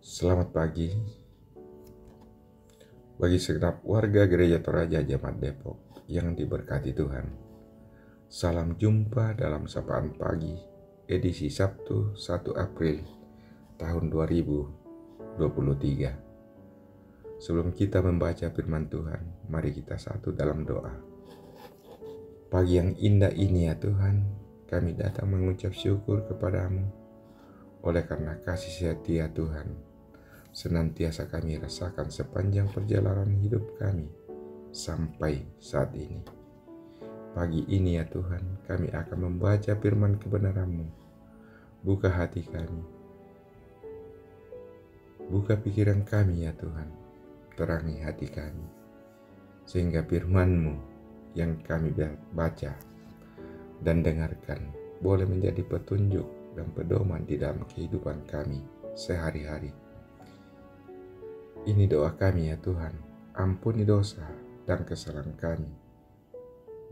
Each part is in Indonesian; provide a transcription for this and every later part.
Selamat pagi bagi segenap warga Gereja Toraja Jemaat Depok yang diberkati Tuhan. Salam jumpa dalam Sapaan Pagi edisi Sabtu 1 April tahun 2023. Sebelum kita membaca firman Tuhan, mari kita satu dalam doa. Pagi yang indah ini ya Tuhan, kami datang mengucap syukur kepadamu oleh karena kasih setia Tuhan senantiasa kami rasakan sepanjang perjalanan hidup kami sampai saat ini. Pagi ini ya Tuhan, kami akan membaca firman kebenaran-Mu. Buka hati kami, buka pikiran kami ya Tuhan, terangi hati kami, sehingga firman-Mu yang kami baca dan dengarkan boleh menjadi petunjuk dan pedoman di dalam kehidupan kami sehari-hari. Ini doa kami ya Tuhan, ampuni dosa dan kesalahan kami.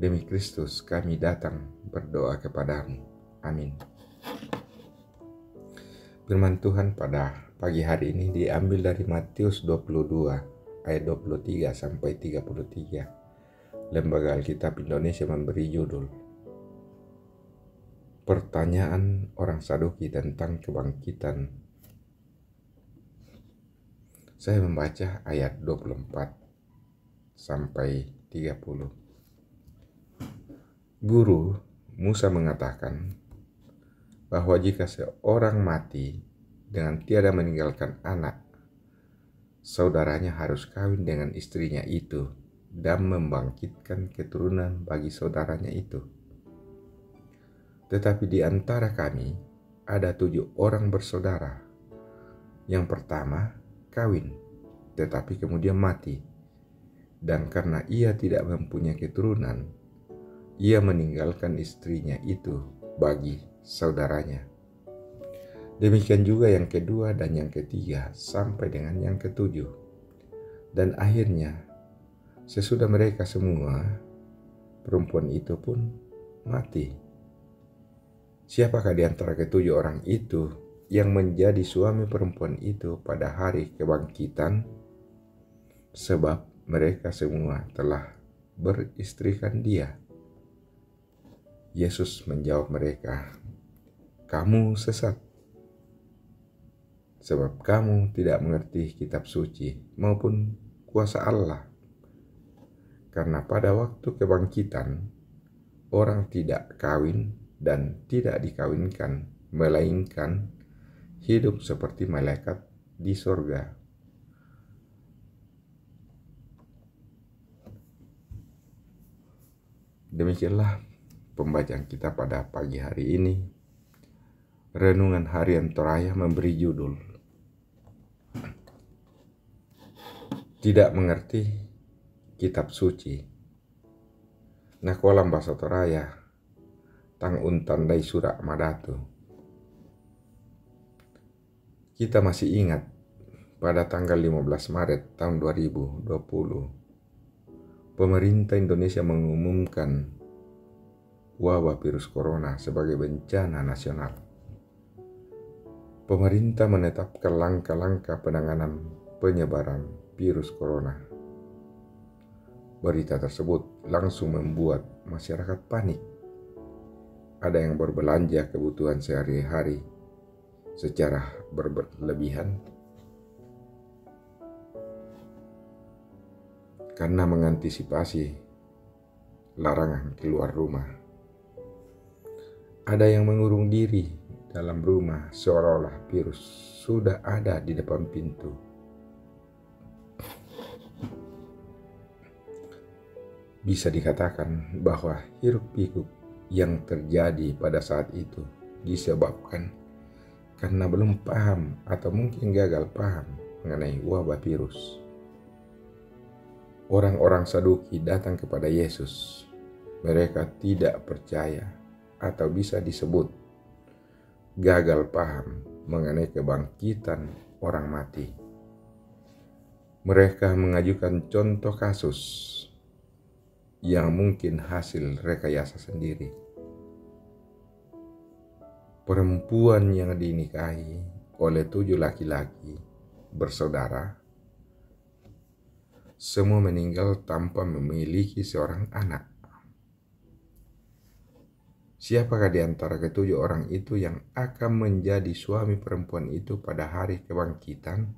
Demi Kristus kami datang berdoa kepadamu. Amin. Firman Tuhan pada pagi hari ini diambil dari Matius 22 ayat 23 sampai 33. Lembaga Alkitab Indonesia memberi judul Pertanyaan Orang Saduki tentang Kebangkitan. Saya membaca ayat 24 sampai 30. Guru, Musa mengatakan bahwa jika seorang mati dengan tiada meninggalkan anak, saudaranya harus kawin dengan istrinya itu dan membangkitkan keturunan bagi saudaranya itu. Tetapi di antara kami ada 7 orang bersaudara. Yang pertama kawin, tetapi kemudian mati. Dan karena ia tidak mempunyai keturunan, ia meninggalkan istrinya itu bagi saudaranya. Demikian juga yang kedua dan yang ketiga sampai dengan yang ketujuh. Dan akhirnya, sesudah mereka semua, perempuan itu pun mati. Siapakah di antara ketujuh orang itu yang menjadi suami perempuan itu pada hari kebangkitan? Sebab mereka semua telah beristrikan dia. Yesus menjawab mereka, "Kamu sesat, sebab kamu tidak mengerti kitab suci maupun kuasa Allah. Karena pada waktu kebangkitan, orang tidak kawin dan tidak dikawinkan, melainkan hidup seperti malaikat di sorga." Demikianlah pembacaan kita pada pagi hari ini. Renungan Harian Toraya memberi judul Tidak Mengerti Kitab Suci. Nakolam bahasa Toraya tang untandai surak madatu. Kita masih ingat pada tanggal 15 Maret tahun 2020, pemerintah Indonesia mengumumkan wabah virus corona sebagai bencana nasional. Pemerintah menetapkan langkah-langkah penanganan penyebaran virus corona. Berita tersebut langsung membuat masyarakat panik. Ada yang berbelanja kebutuhan sehari-hari secara berlebihan karena mengantisipasi larangan keluar rumah. Ada yang mengurung diri dalam rumah seolah-olah virus sudah ada di depan pintu. Bisa dikatakan bahwa hiruk-pikuk yang terjadi pada saat itu disebabkan karena belum paham atau mungkin gagal paham mengenai wabah virus. Orang-orang Saduki datang kepada Yesus. Mereka tidak percaya atau bisa disebut gagal paham mengenai kebangkitan orang mati. Mereka mengajukan contoh kasus yang mungkin hasil rekayasa sendiri. Perempuan yang dinikahi oleh 7 laki-laki bersaudara, semua meninggal tanpa memiliki seorang anak. Siapakah di antara ketujuh orang itu yang akan menjadi suami perempuan itu pada hari kebangkitan?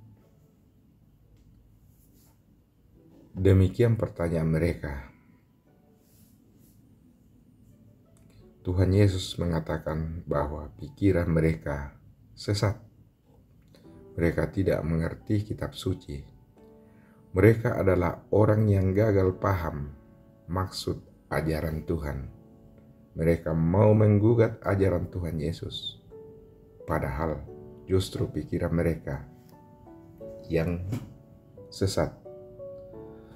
Demikian pertanyaan mereka. Tuhan Yesus mengatakan bahwa pikiran mereka sesat. Mereka tidak mengerti kitab suci. Mereka adalah orang yang gagal paham maksud ajaran Tuhan. Mereka mau menggugat ajaran Tuhan Yesus. Padahal justru pikiran mereka yang sesat.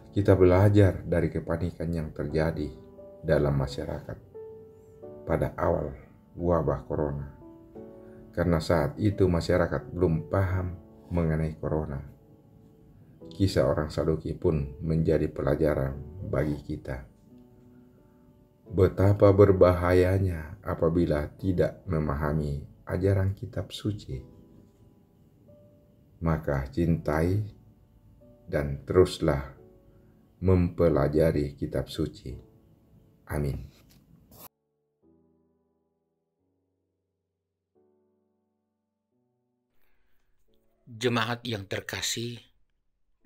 Kita belajar dari kepanikan yang terjadi dalam masyarakat pada awal wabah corona. Karena saat itu masyarakat belum paham mengenai corona. Kisah orang Saduki pun menjadi pelajaran bagi kita. Betapa berbahayanya apabila tidak memahami ajaran kitab suci. Maka cintai dan teruslah mempelajari kitab suci. Amin. Jemaat yang terkasih,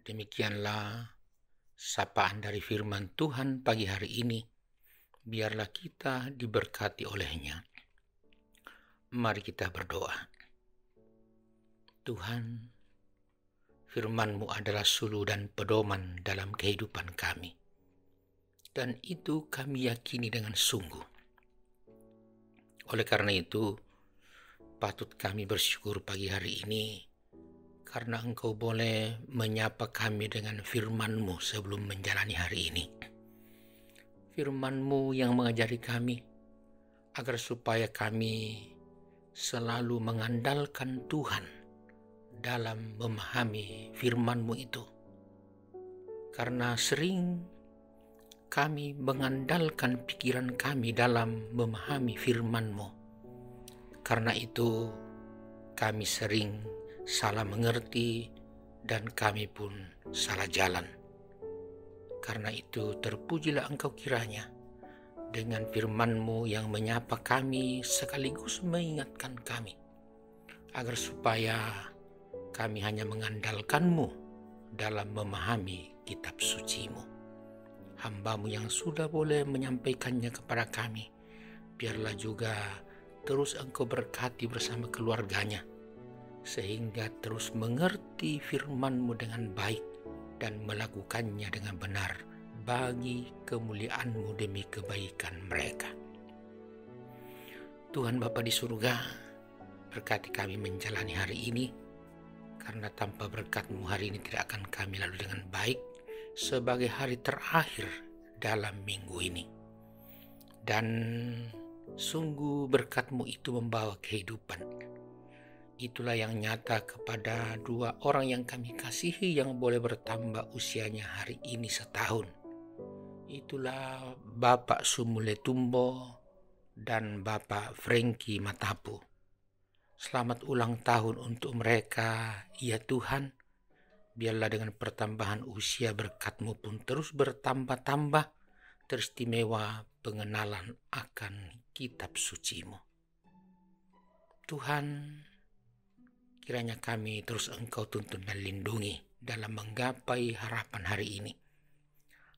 demikianlah sapaan dari firman Tuhan pagi hari ini. Biarlah kita diberkati olehnya. Mari kita berdoa. Tuhan, firman-Mu adalah suluh dan pedoman dalam kehidupan kami. Dan itu kami yakini dengan sungguh. Oleh karena itu, patut kami bersyukur pagi hari ini karena Engkau boleh menyapa kami dengan firman-Mu sebelum menjalani hari ini. Firman-Mu yang mengajari kami agar supaya kami selalu mengandalkan Tuhan dalam memahami firman-Mu itu. Karena sering kami mengandalkan pikiran kami dalam memahami firman-Mu. Karena itu kami sering salah mengerti dan kami pun salah jalan. Karena itu terpujilah Engkau kiranya dengan firman-Mu yang menyapa kami sekaligus mengingatkan kami agar supaya kami hanya mengandalkan-Mu dalam memahami kitab suci-Mu. Hamba-Mu yang sudah boleh menyampaikannya kepada kami, biarlah juga terus Engkau berkati bersama keluarganya sehingga terus mengerti firman-Mu dengan baik dan melakukannya dengan benar bagi kemuliaan-Mu demi kebaikan mereka. Tuhan Bapa di surga, berkati kami menjalani hari ini, karena tanpa berkat-Mu hari ini tidak akan kami lalu dengan baik sebagai hari terakhir dalam minggu ini. Dan sungguh berkat-Mu itu membawa kehidupan. Itulah yang nyata kepada dua orang yang kami kasihi yang boleh bertambah usianya hari ini setahun. Itulah Bapak Sumule Tumbo dan Bapak Frankie Matapu. Selamat ulang tahun untuk mereka, ya Tuhan. Biarlah dengan pertambahan usia berkat-Mu pun terus bertambah-tambah, teristimewa pengenalan akan kitab suci-Mu. Tuhan, kiranya kami terus Engkau tuntun dan lindungi dalam menggapai harapan hari ini.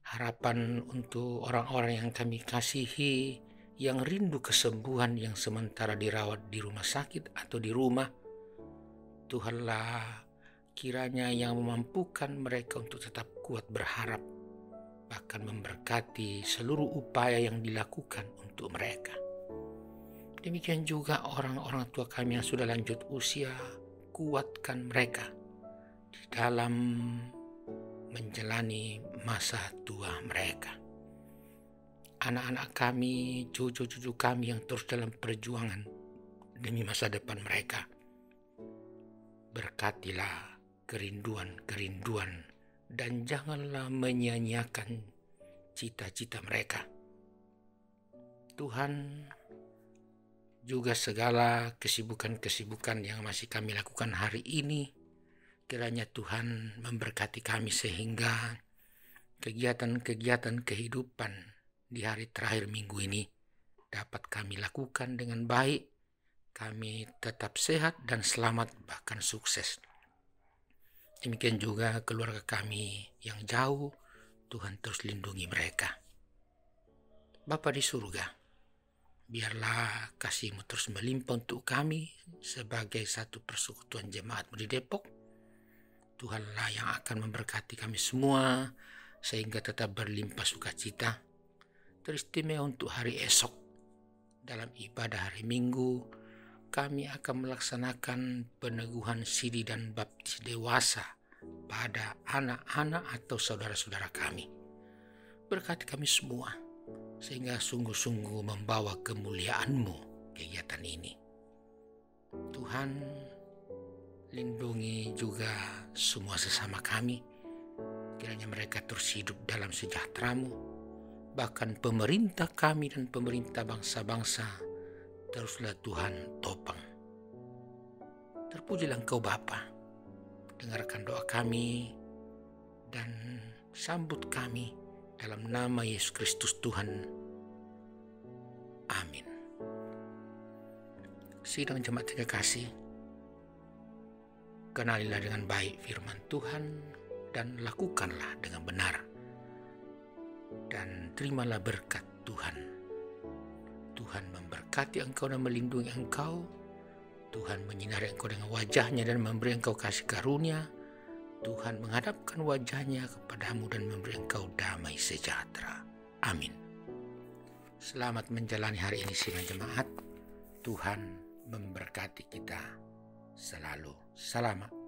Harapan untuk orang-orang yang kami kasihi, yang rindu kesembuhan yang sementara dirawat di rumah sakit atau di rumah. Tuhanlah kiranya yang memampukan mereka untuk tetap kuat berharap, bahkan memberkati seluruh upaya yang dilakukan untuk mereka. Demikian juga orang-orang tua kami yang sudah lanjut usia, kuatkan mereka di dalam menjalani masa tua mereka. Anak-anak kami, cucu-cucu kami yang terus dalam perjuangan demi masa depan mereka, berkatilah kerinduan-kerinduan dan janganlah menyia-nyiakan cita-cita mereka. Tuhan, juga segala kesibukan-kesibukan yang masih kami lakukan hari ini, Kiranya Tuhan memberkati kami sehingga kegiatan-kegiatan kehidupan di hari terakhir minggu ini dapat kami lakukan dengan baik. Kami tetap sehat dan selamat, bahkan sukses. Demikian juga keluarga kami yang jauh, Tuhan terus lindungi mereka. Bapa di surga, biarlah kasih-Mu terus melimpah untuk kami sebagai satu persekutuan jemaat-Mu di Depok. Tuhanlah yang akan memberkati kami semua sehingga tetap berlimpah sukacita. Teristimewa untuk hari esok. Dalam ibadah hari Minggu, kami akan melaksanakan peneguhan siri dan baptis dewasa pada anak-anak atau saudara-saudara kami. Berkati kami semua sehingga sungguh-sungguh membawa kemuliaan-Mu kegiatan ini. Tuhan, lindungi juga semua sesama kami. Kiranya mereka terus hidup dalam sejahtera-Mu. Bahkan pemerintah kami dan pemerintah bangsa-bangsa teruslah Tuhan topang. Terpujilah Engkau Bapa. Dengarkan doa kami dan sambut kami dalam nama Yesus Kristus Tuhan. Amin. Sidang jemaat yang kasih, kenalilah dengan baik firman Tuhan dan lakukanlah dengan benar. Dan terimalah berkat Tuhan. Tuhan memberkati engkau dan melindungi engkau. Tuhan menyinari engkau dengan wajah-Nya dan memberi engkau kasih karunia. Tuhan menghadapkan wajah-Nya kepadamu dan memberi engkau damai sejahtera. Amin. Selamat menjalani hari ini sidang jemaat. Tuhan memberkati kita selalu. Selamat.